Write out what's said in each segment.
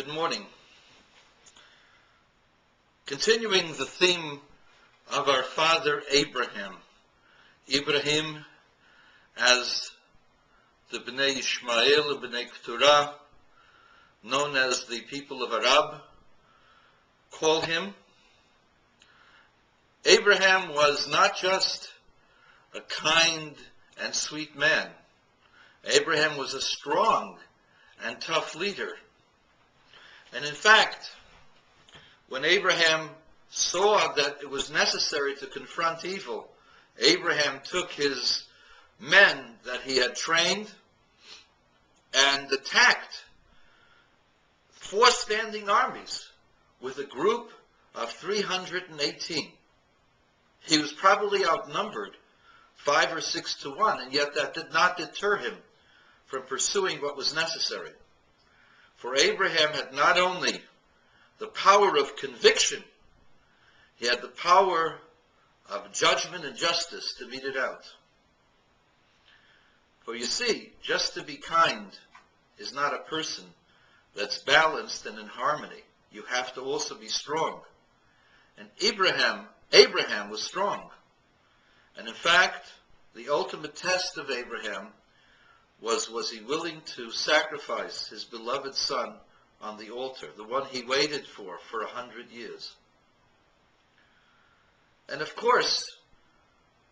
Good morning. Continuing the theme of our father Abraham. Ibrahim, as the Bnei Ishmael, Bnei Keturah, known as the people of Arab, call him. Abraham was not just a kind and sweet man. Abraham was a strong and tough leader. And in fact, when Abraham saw that it was necessary to confront evil, Abraham took his men that he had trained and attacked 4 standing armies with a group of 318. He was probably outnumbered 5 or 6 to 1, and yet that did not deter him from pursuing what was necessary. For Abraham had not only the power of conviction, he had the power of judgment and justice to mete it out. For you see, just to be kind is not a person that's balanced and in harmony. You have to also be strong. And Abraham was strong. And in fact, the ultimate test of Abraham was he willing to sacrifice his beloved son on the altar, the one he waited for 100 years. And of course,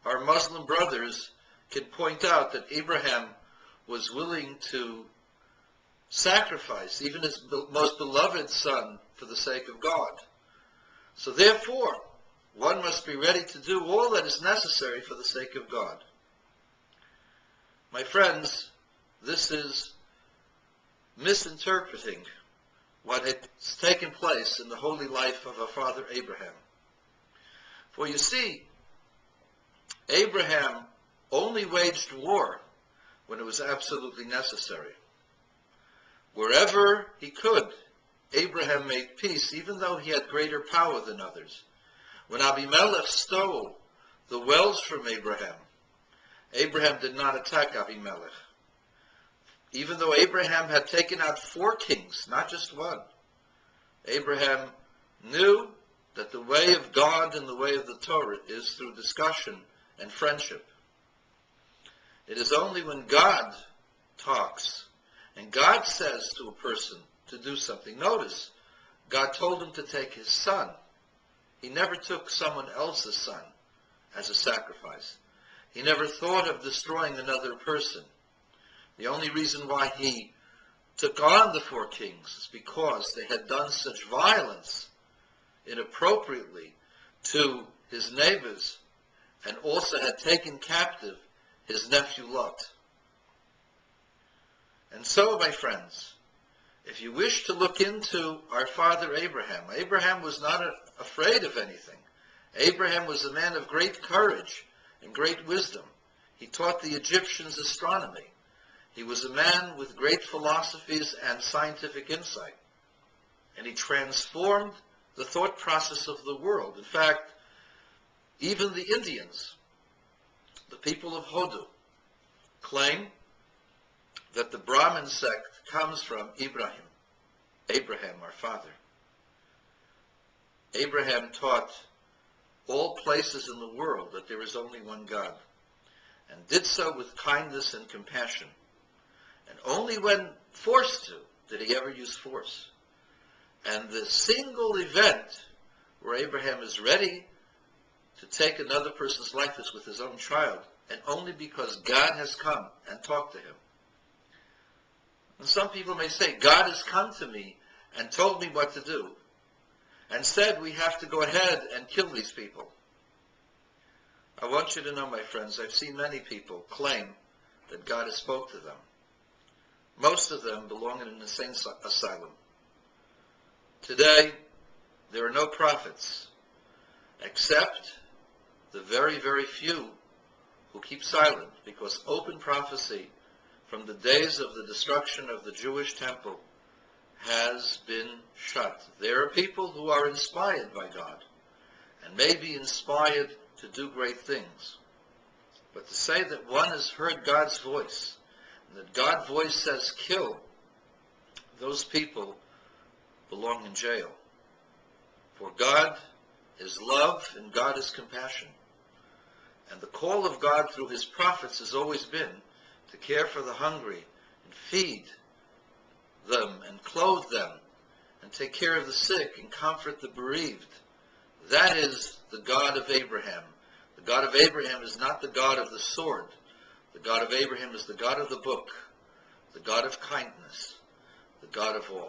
our Muslim brothers can point out that Abraham was willing to sacrifice even his most beloved son for the sake of God. So therefore, one must be ready to do all that is necessary for the sake of God. My friends, this is misinterpreting what had taken place in the holy life of our father Abraham. For you see, Abraham only waged war when it was absolutely necessary. Wherever he could, Abraham made peace, even though he had greater power than others. When Abimelech stole the wells from Abraham, Abraham did not attack Abimelech. Even though Abraham had taken out 4 kings, not just one, Abraham knew that the way of God and the way of the Torah is through discussion and friendship. It is only when God talks and God says to a person to do something. Notice, God told him to take his son. He never took someone else's son as a sacrifice. He never thought of destroying another person. The only reason why he took on the 4 kings is because they had done such violence inappropriately to his neighbors and also had taken captive his nephew Lot. And so, my friends, if you wish to look into our father Abraham, Abraham was not afraid of anything. Abraham was a man of great courage and great wisdom. He taught the Egyptians astronomy. He was a man with great philosophies and scientific insight. And he transformed the thought process of the world. In fact, even the Indians, the people of Hodu, claim that the Brahmin sect comes from Abraham, our father. Abraham taught all places in the world that there is only one God, and did so with kindness and compassion. And only when forced to did he ever use force. And the single event where Abraham is ready to take another person's life is with his own child, and only because God has come and talked to him. And some people may say, God has come to me and told me what to do, and said we have to go ahead and kill these people. I want you to know, my friends, I've seen many people claim that God has spoke to them. Most of them belong in an insane asylum. Today, there are no prophets, except the very, very few who keep silent, because open prophecy from the days of the destruction of the Jewish temple has been shut. There are people who are inspired by God and may be inspired to do great things. But to say that one has heard God's voice, and that God's voice says kill, those people belong in jail. For God is love and God is compassion. And the call of God through his prophets has always been to care for the hungry and feed them and clothe them and take care of the sick and comfort the bereaved. That is the God of Abraham. The God of Abraham is not the God of the sword. The God of Abraham is the God of the book, the God of kindness, the God of all.